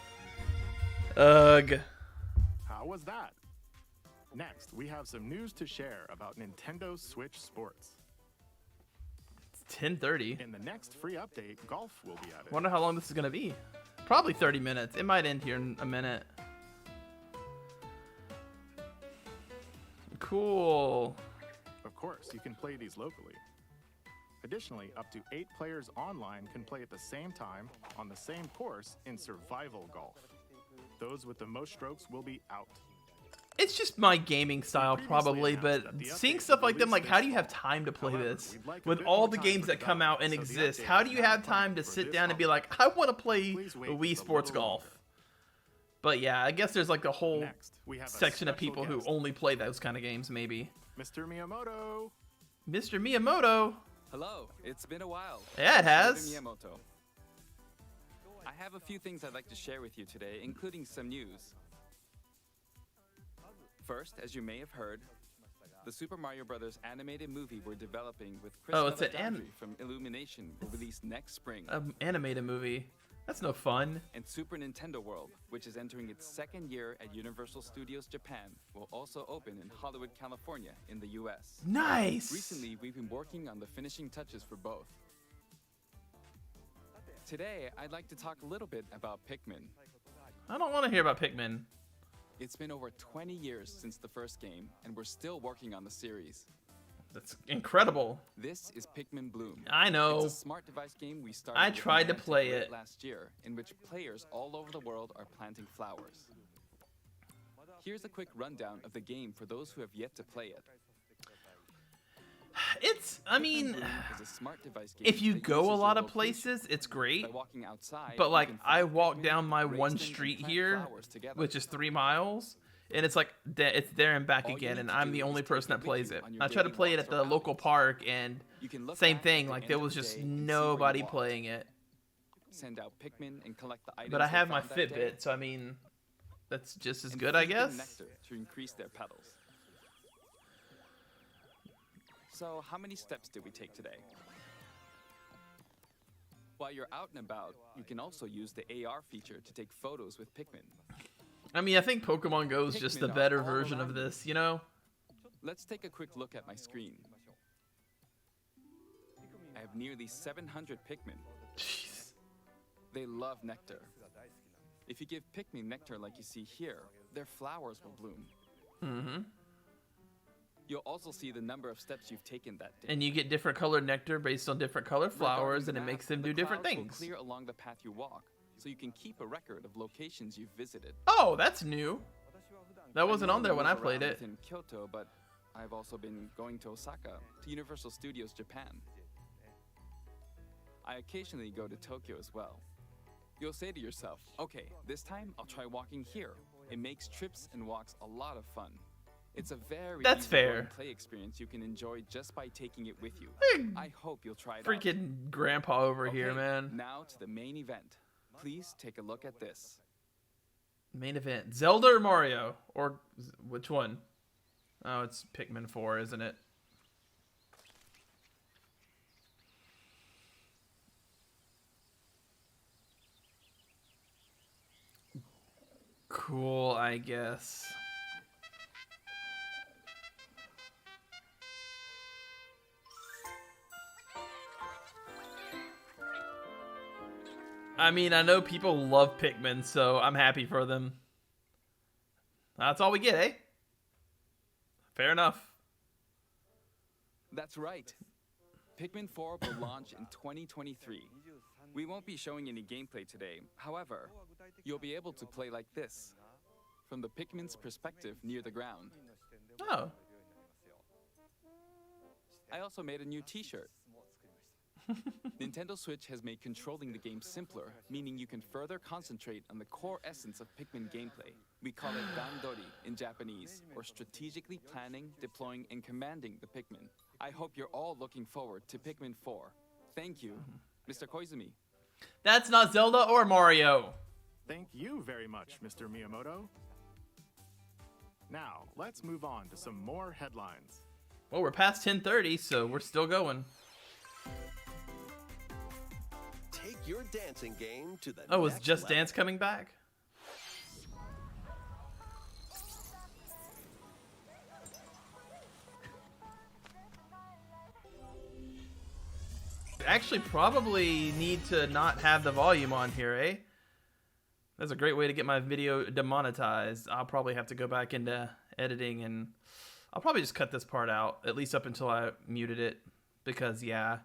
S1: Ugh.
S7: How was that? Next, we have some news to share about Nintendo Switch Sports.
S1: It's 10:30.
S7: In the next free update, golf will be added.
S1: Wonder how long this is gonna be. Probably 30 minutes. It might end here in a minute. Cool.
S7: Of course, you can play these locally. Additionally, up to 8 players online can play at the same time on the same course in survival golf. Those with the most strokes will be out.
S1: It's just my gaming style, probably, but seeing stuff like them, like, how do you have time to play this? With all the games that come out and exist, how do you have time to sit down and be like, I want to play Wii Sports Golf? But yeah, I guess there's like a whole
S7: Next, we have a
S1: section of
S7: special
S1: people who
S7: guest,
S1: only play those kind of games, maybe.
S7: Mr. Miyamoto.
S1: Mr. Miyamoto.
S8: Hello, it's been a while.
S1: Yeah, it has.
S8: I'm Miyamoto. I have a few things I'd like to share with you today, including some news. First, as you may have heard, the Super Mario Bros. Animated movie we're developing with Chris
S1: Oh, it's an
S8: Meledandri from Illumination will release next spring.
S1: Animated movie. That's no fun.
S8: And Super Nintendo World, which is entering its 2nd year at Universal Studios Japan, will also open in Hollywood, California, in the US.
S1: Nice.
S8: Recently, we've been working on the finishing touches for both. Today, I'd like to talk a little bit about Pikmin.
S1: I don't want to hear about Pikmin.
S8: It's been over 20 years since the first game, and we're still working on the series.
S1: That's incredible.
S8: This is Pikmin Bloom.
S1: I know.
S8: It's a smart device game we started
S1: I
S8: with
S1: tried to
S8: Niantic
S1: play
S8: late
S1: it.
S8: last year, in which players all over the world are planting flowers. Here's a quick rundown of the game for those who have yet to play it.
S1: It's, I mean,
S8: Pikmin Bloom is a smart device game
S1: if you
S8: that
S1: go a
S8: uses
S1: lot
S8: your
S1: of places, it's great.
S8: By walking outside,
S1: But
S8: you
S1: like,
S8: can
S1: I
S8: find
S1: walk
S8: Pikmin,
S1: down my
S8: raise
S1: one
S8: them, and
S1: street
S8: plant
S1: here,
S8: flowers together.
S1: which is 3 miles, and it's like, it's there and back
S8: All you
S1: again,
S8: need
S1: and
S8: to
S1: I'm
S8: do
S1: the
S8: is
S1: only
S8: take
S1: person
S8: it
S1: that
S8: with
S1: plays
S8: you
S1: it.
S8: on your
S1: I tried to
S8: daily
S1: play it
S8: walks
S1: at
S8: or
S1: the local
S8: outings.
S1: park, and
S8: You can look
S1: same
S8: back at
S1: thing,
S8: the
S1: like
S8: end
S1: there
S8: of
S1: was
S8: the
S1: just
S8: day and see where you
S1: nobody
S8: walked.
S1: playing it.
S8: Send out Pikmin and collect the items
S1: But I
S8: they
S1: have my
S8: found that day,
S1: Fitbit, so I mean, that's just as
S8: and
S1: good, I
S8: feed them
S1: guess.
S8: nectar to increase their petals. So, how many steps did we take today? While you're out and about, you can also use the AR feature to take photos with Pikmin.
S1: I mean, I think Pokemon Go is just the
S8: Pikmin are
S1: better
S8: all
S1: version of
S8: around
S1: this, you know?
S8: Let's take a quick look at my screen. I have nearly 700 Pikmin.
S1: Jeez.
S8: They love nectar. If you give Pikmin nectar like you see here, their flowers will bloom.
S1: Mm-hmm.
S8: You'll also see the number of steps you've taken that day.
S1: And you get different colored nectar based on different colored flowers,
S8: Regarding
S1: and it
S8: the
S1: makes
S8: map,
S1: them do
S8: the
S1: different
S8: clouds will
S1: things.
S8: clear along the path you walk, so you can keep a record of locations you've visited.
S1: Oh, that's new. That wasn't
S8: I
S1: on there when I
S8: move
S1: played
S8: around
S1: it.
S8: within Kyoto, but I've also been going to Osaka, to Universal Studios Japan. I occasionally go to Tokyo as well. You'll say to yourself, okay, this time I'll try walking here. It makes trips and walks a lot of fun. It's a very
S1: That's
S8: easygoing
S1: fair.
S8: play experience you can enjoy just by taking it with you. I hope you'll try it out.
S1: Freaking grandpa over here,
S8: Okay,
S1: man.
S8: Now to the main event. Please take a look at this.
S1: Main event. Zelda or Mario? Or which one? Oh, it's Pikmin 4, isn't it? Cool, I guess. I mean, I know people love Pikmin, so I'm happy for them. That's all we get, eh? Fair enough.
S8: That's right. Pikmin 4 will launch in 2023. We won't be showing any gameplay today. However, you'll be able to play like this, from the Pikmin's perspective near the ground.
S1: Oh.
S8: I also made a new t-shirt. Nintendo Switch has made controlling the game simpler, meaning you can further concentrate on the core essence of Pikmin gameplay. We call it Dandori in Japanese, or strategically planning, deploying, and commanding the Pikmin. I hope you're all looking forward to Pikmin 4. Thank you, Mr. Koizumi.
S1: That's not Zelda or Mario.
S7: Thank you very much, Mr. Miyamoto. Now, let's move on to some more headlines.
S1: Well, we're past 10:30, so we're still going.
S6: Take your dancing game to the
S1: Oh, is
S6: next
S1: Just
S6: level.
S1: Dance coming back? Actually, probably need to not have the volume on here, eh? That's a great way to get my video demonetized. I'll probably have to go back into editing, and I'll probably just cut this part out, at least up until I muted it, because, yeah,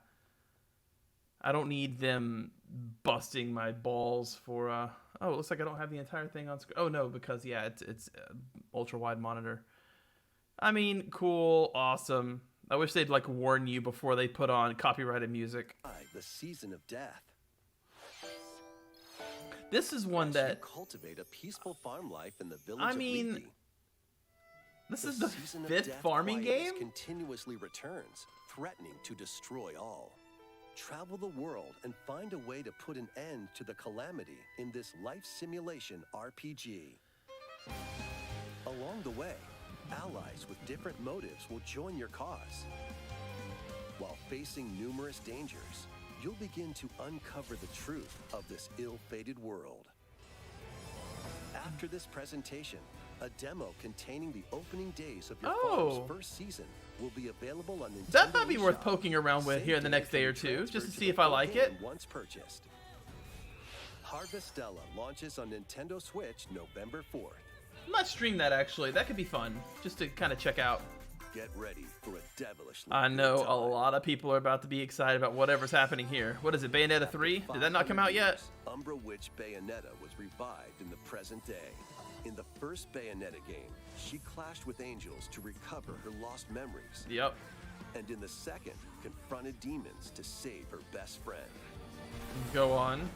S1: I don't need them busting my balls for, oh, it looks like I don't have the entire thing on screen. Oh, no, because, yeah, it's ultra-wide monitor. I mean, cool, awesome. I wish they'd, like, warn you before they put on copyrighted music.
S6: The season of death.
S1: This is one
S6: As
S1: that,
S6: you cultivate a peaceful farm life in the village
S1: I
S6: of
S1: mean,
S6: Lethe.
S1: this is the
S6: season of
S1: 5th
S6: death
S1: farming
S6: quietness
S1: game?
S6: continuously returns, threatening to destroy all. Travel the world and find a way to put an end to the calamity in this life simulation RPG. Along the way, allies with different motives will join your cause. While facing numerous dangers, you'll begin to uncover the truth of this ill-fated world. After this presentation, a demo containing the opening days of your
S1: Oh.
S6: farm's first season will be available on Nintendo
S1: That might be worth
S6: eShop.
S1: poking around with
S6: Same
S1: here in the
S6: day
S1: next day or
S6: can be
S1: two, just to
S6: transferred
S1: see
S6: the
S1: if I
S6: full
S1: like
S6: game
S1: it.
S6: once purchased. Harvestella launches on Nintendo Switch November 4th.
S1: I might stream that, actually. That could be fun, just to kind of check out.
S6: Get ready for a devilish.
S1: I know a lot of people are about to be excited about whatever's happening here. What is it, Bayonetta 3? Did that not come out yet?
S6: Umbra Witch Bayonetta was revived in the present day. In the first Bayonetta game, she clashed with angels to recover her lost memories.
S1: Yep.
S6: And in the second, confronted demons to save her best friend.
S1: Go on.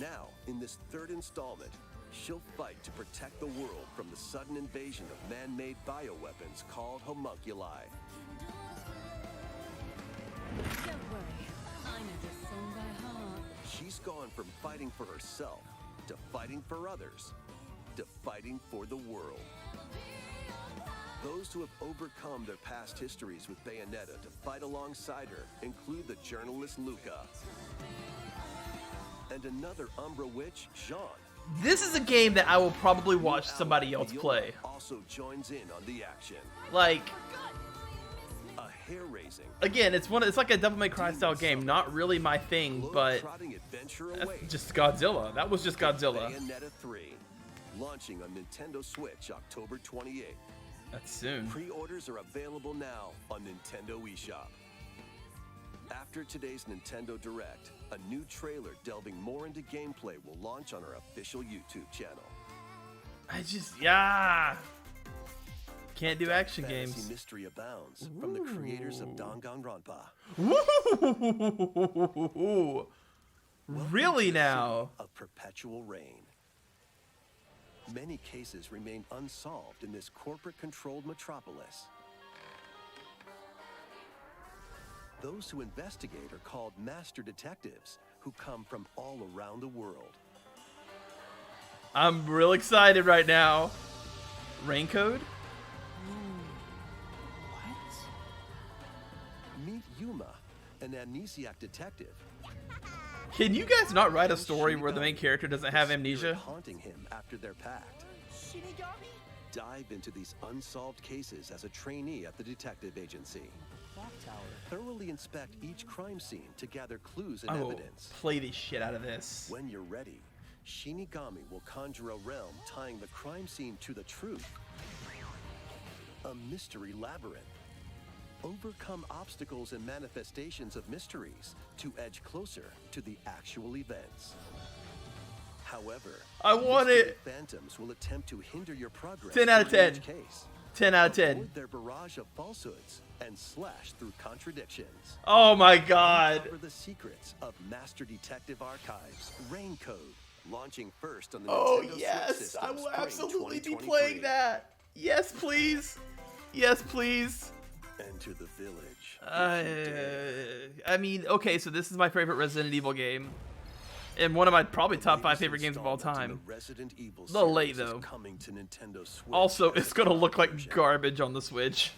S6: Now, in this third installment, she'll fight to protect the world from the sudden invasion of man-made bioweapons called homunculi.
S9: Don't worry, I know this song by heart.
S6: She's gone from fighting for herself to fighting for others to fighting for the world. Those who have overcome their past histories with Bayonetta to fight alongside her include the journalist Luca and another Umbra Witch, Jean.
S1: This is a game that I will probably watch somebody else play.
S6: Also joins in on the action.
S1: Like,
S6: A hair-raising,
S1: again, it's like a Devil May Cry style game. Not really my thing, but
S6: globe-trotting adventure
S1: that's
S6: awaits.
S1: just Godzilla. That was just Godzilla.
S6: Bayonetta 3, launching on Nintendo Switch October 28th.
S1: That's soon.
S6: Pre-orders are available now on Nintendo eShop. After today's Nintendo Direct, A new trailer delving more into gameplay will launch on our official YouTube channel.
S1: Yeah. Can't do action
S6: Fantasy
S1: games.
S6: mystery abounds from the creators of Danganronpa.
S1: Ooh. Really now?
S6: Of perpetual reign. Many cases remain unsolved in this corporate-controlled metropolis. Those who investigate are called master detectives, who come from all around the world.
S1: I'm real excited right now. Rain code?
S6: Meet Yuma, an amnesiac detective.
S1: Can you guys not write a story where the main character doesn't have amnesia?
S6: Haunting him after their pact. Dive into these unsolved cases as a trainee at the detective agency. Thoroughly inspect each crime scene to gather clues and
S1: I will
S6: evidence.
S1: play the shit out of this.
S6: When you're ready, Shinigami will conjure a realm tying the crime scene to the truth. A mystery labyrinth. Overcome obstacles and manifestations of mysteries to edge closer to the actual events. However,
S1: I want it.
S6: Phantoms will attempt to hinder your progress.
S1: 10 out of 10. 10 out of 10.
S6: Avoid their barrage of falsehoods and slash through contradictions.
S1: Oh my god.
S6: Uncover the secrets of Master Detective Archives Rain Code, launching first on the
S1: Oh
S6: Nintendo
S1: yes,
S6: Switch system,
S1: I will
S6: spring
S1: absolutely be
S6: 2023.
S1: playing that. Yes, please. Yes, please.
S6: Enter the village. if you dare.
S1: I mean, okay, so this is my favorite Resident Evil game. And one of my probably top 5 favorite games of all time.
S6: Resident Evil
S1: A little late,
S6: series is
S1: though.
S6: coming to Nintendo Switch
S1: Also,
S6: as
S1: it's
S6: a
S1: gonna look like
S6: version.
S1: garbage on the Switch.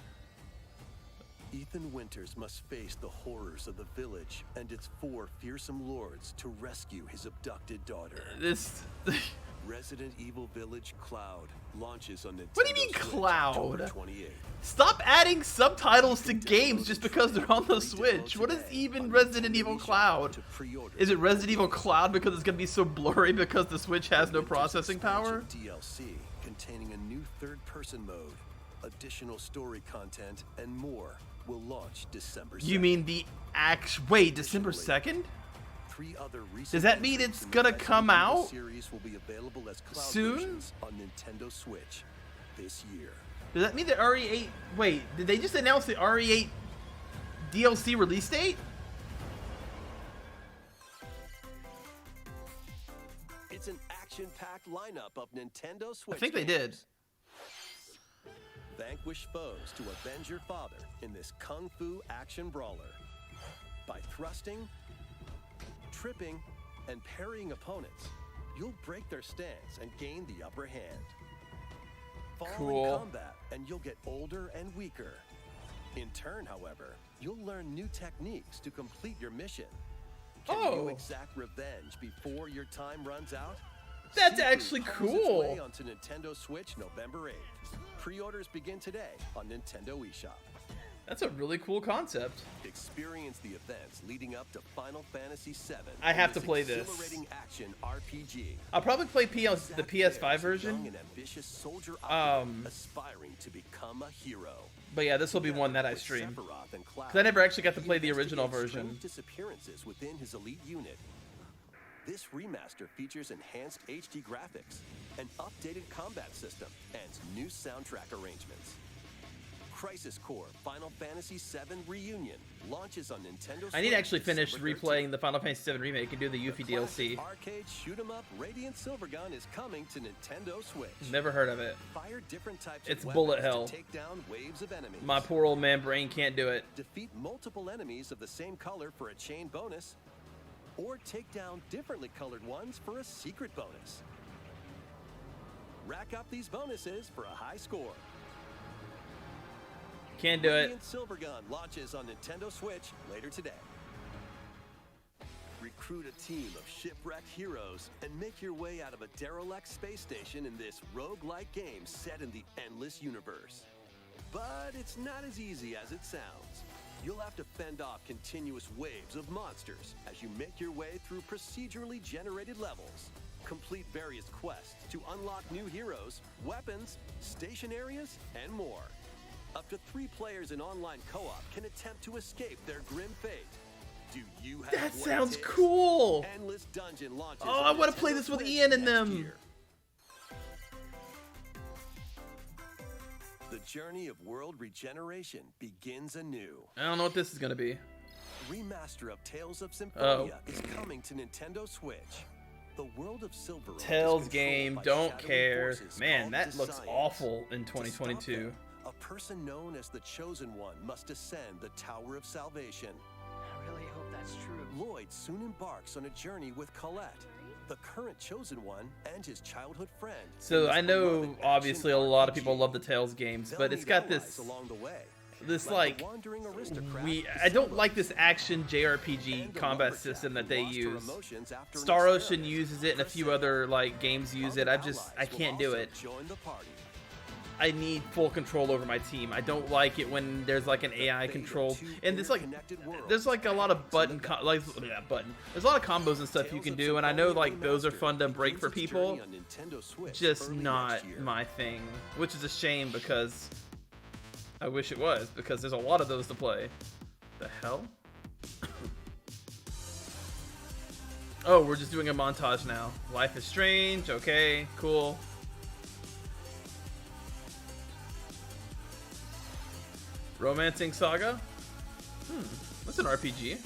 S6: Ethan Winters must face the horrors of the village and its 4 fearsome lords to rescue his abducted daughter.
S1: This...
S6: Resident Evil Village Cloud launches on Nintendo
S1: What do you mean
S6: Switch
S1: Cloud?
S6: October 28th.
S1: Stop adding subtitles to games just because they're on the Switch. What is even Resident Evil Cloud? Is it Resident Evil Cloud because it's gonna be so blurry because the Switch has no processing power?
S6: DLC containing a new third-person mode, additional story content, and more will launch December 2nd.
S1: You mean the wait, December 2nd?
S6: 3 other recent
S1: Does that mean
S6: entries
S1: it's
S6: in
S1: gonna
S6: the
S1: come
S6: Resident Evil
S1: out
S6: series will be available as cloud
S1: soon?
S6: versions on Nintendo Switch this year.
S1: Does that mean the RE8... Wait, did they just announce the RE8 DLC release date?
S6: It's an action-packed lineup of Nintendo Switch
S1: I think they did.
S6: games. Vanquish foes to avenge your father in this kung fu action brawler. By thrusting, tripping, and parrying opponents, you'll break their stance and gain the upper hand. Fall
S1: Cool.
S6: in combat and you'll get older and weaker. In turn, however, you'll learn new techniques to complete your mission. Can you exact revenge before your time runs out?
S1: That's
S6: Sifu
S1: actually
S6: comes its way
S1: cool.
S6: onto Nintendo Switch November 8th. Pre-orders begin today on Nintendo eShop.
S1: That's a really cool concept.
S6: Experience the events leading up to Final Fantasy VII.
S1: I have
S6: in
S1: to play this.
S6: exhilarating action RPG.
S1: I'll probably play the
S6: Zack
S1: PS5
S6: Fair is a young
S1: version.
S6: and ambitious soldier operative aspiring to become a hero.
S1: But yeah, this will be one that I
S6: With
S1: stream.
S6: Sephiroth and Cloud,
S1: Because I never actually got to
S6: he
S1: play the original
S6: investigates
S1: version.
S6: strange disappearances within his elite unit. This remaster features enhanced HD graphics, an updated combat system, and new soundtrack arrangements. Crisis Core Final Fantasy VII Reunion launches on Nintendo Switch.
S1: I need to actually finish
S6: December 13th.
S1: replaying the Final Fantasy VII Remake and do the Yuffie
S6: The classic
S1: DLC.
S6: arcade shoot 'em up Radiant Silvergun is coming to Nintendo Switch.
S1: Never heard of it.
S6: Fire different types
S1: It's
S6: of
S1: bullet
S6: weapons
S1: hell.
S6: to take down waves of enemies.
S1: My poor old man brain can't do it.
S6: Defeat multiple enemies of the same color for a chain bonus, or take down differently colored ones for a secret bonus. Rack up these bonuses for a high score.
S1: Can't do it.
S6: Radiant Silvergun launches on Nintendo Switch later today. Recruit a team of shipwrecked heroes and make your way out of a derelict space station in this roguelike game set in the endless universe. But it's not as easy as it sounds. You'll have to fend off continuous waves of monsters as you make your way through procedurally generated levels. Complete various quests to unlock new heroes, weapons, station areas, and more. Up to 3 players in online co-op can attempt to escape their grim fate. Do you have
S1: That
S6: what it
S1: sounds
S6: takes?
S1: cool.
S6: Endless Dungeon launches
S1: Oh, I
S6: on
S1: want to
S6: Nintendo
S1: play this with
S6: Switch
S1: Ian and
S6: next
S1: them.
S6: year. The journey of world regeneration begins anew.
S1: I don't know what this is gonna be.
S6: Remaster of Tales of Symphonia is coming to Nintendo Switch. The world of Silver
S1: Tales game, don't care. Man, that looks awful in 2022.
S6: A person known as the Chosen One must ascend the Tower of Salvation.
S10: I really hope that's true.
S6: Lloyd soon embarks on a journey with Colette, the current Chosen One, and his childhood friend.
S1: So I know obviously a lot of people love the Tales games, but it's got this
S6: along the way.
S1: this like I don't like this action JRPG combat system that they use. Star Ocean uses it and a few other like games use it. I can't do it. I need full control over my team. I don't like it when there's like an AI control, and there's like a lot of there's a lot of combos and stuff you can do, and I know like those are fun to break for people. Just not my thing, which is a shame because I wish it was, because there's a lot of those to play. The hell? Oh, we're just doing a montage now. Life is Strange. Okay, cool. Romancing Saga? That's an RPG.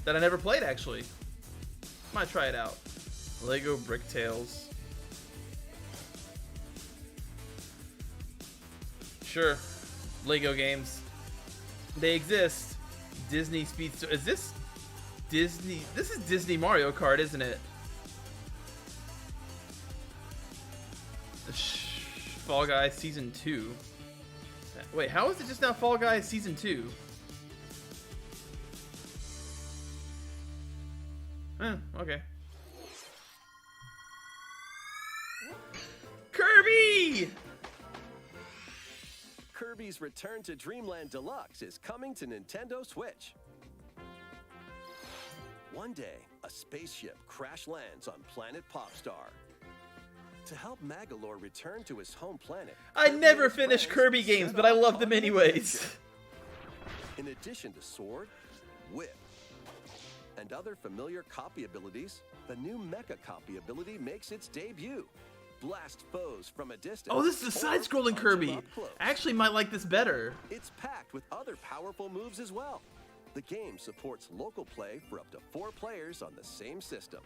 S1: That I never played, actually. Might try it out. Lego Brick Tales. Sure. Lego games. They exist. Disney Speedster. Is this Disney? This is Disney Mario Kart, isn't it? Fall Guys Season 2. Wait, how is it just now Fall Guys Season 2? Okay. Kirby!
S6: Kirby's Return to Dreamland Deluxe is coming to Nintendo Switch. One day, a spaceship crash lands on planet Popstar. To help Magalore return to his home planet,
S1: I never finished Kirby games, but I love them anyways.
S6: In addition to Sword, Whip, and other familiar copy abilities, the new Mecha copy ability makes its debut. Blast foes from a distance.
S1: Oh, this is a side-scrolling Kirby. I actually might like this better.
S6: It's packed with other powerful moves as well. The game supports local play for up to 4 players on the same system.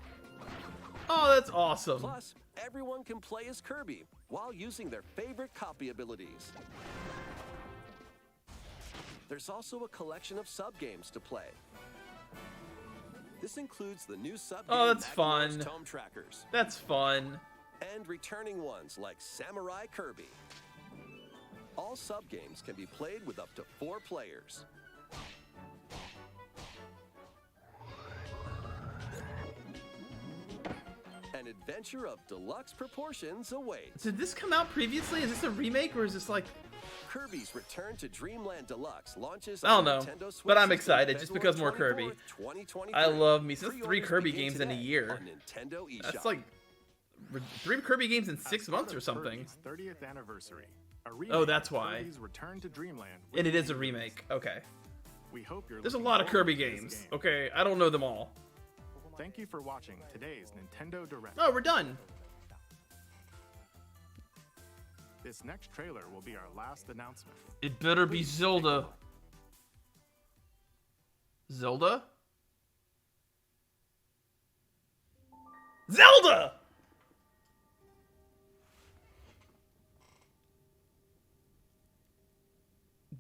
S1: Oh, that's awesome.
S6: Plus, everyone can play as Kirby while using their favorite copy abilities. There's also a collection of sub-games to play. This includes the new sub-game
S1: Oh, that's fun.
S6: Tome Trackers.
S1: That's fun.
S6: And returning ones like Samurai Kirby. All sub-games can be played with up to 4 players. An adventure of deluxe proportions awaits.
S1: Did this come out previously? Is this a remake or is this like...
S6: Kirby's Return to Dreamland Deluxe launches
S1: I don't
S6: on
S1: know,
S6: Nintendo Switch
S1: but I'm
S6: system
S1: excited just because more
S6: February
S1: Kirby.
S6: 24th, 2023.
S1: I love me. So that's 3
S6: Pre-orders
S1: Kirby
S6: begin
S1: games in a
S6: today
S1: year.
S6: on Nintendo eShop.
S1: That's like 3 Kirby games in 6
S7: As part
S1: months or
S7: of
S1: something.
S7: Kirby's 30th anniversary, a
S1: Oh,
S7: remake
S1: that's
S7: of
S1: why.
S7: Kirby's Return to Dreamland will
S1: And it
S7: be
S1: is a
S7: released.
S1: remake. Okay.
S7: We hope you're
S1: There's a
S7: looking
S1: lot of
S7: forward
S1: Kirby
S7: to this
S1: games.
S7: game.
S1: Okay, I don't know them all.
S7: Thank you for watching today's Nintendo Direct.
S1: Oh, we're done.
S7: This next trailer will be our last announcement.
S1: It better be Zelda. Zelda? Zelda!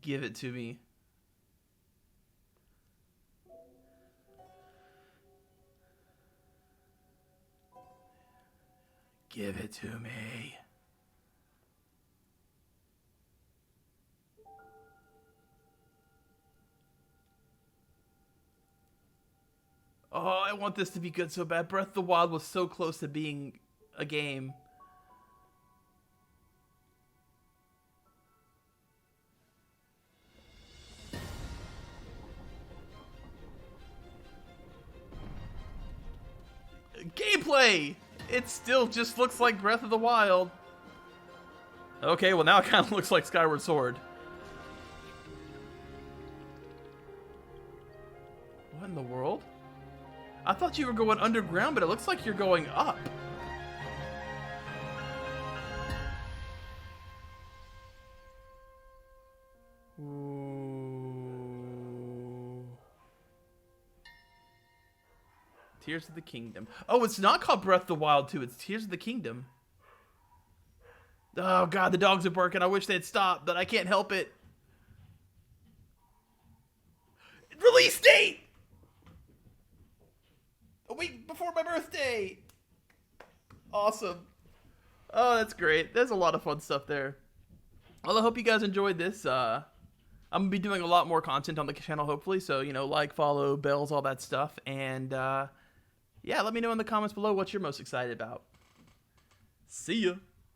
S1: Give it to me. Give it to me. Oh, I want this to be good so bad. Breath of the Wild was so close to being a game. Gameplay! It still just looks like Breath of the Wild. Okay, well now it kind of looks like Skyward Sword. in the world? I thought you were going underground, but it looks like you're going up. Ooh. Tears of the Kingdom. Oh, it's not called Breath of the Wild 2. It's Tears of the Kingdom. Oh, God, the dogs are barking. I wish they'd stop, but I can't help it. Release date! A week before my birthday. Awesome. Oh, that's great. There's a lot of fun stuff there. Well, I hope you guys enjoyed this. I'm going to be doing a lot more content on the channel, hopefully. So, you know, like, follow, bells, all that stuff. And, yeah, let me know in the comments below what you're most excited about. See ya.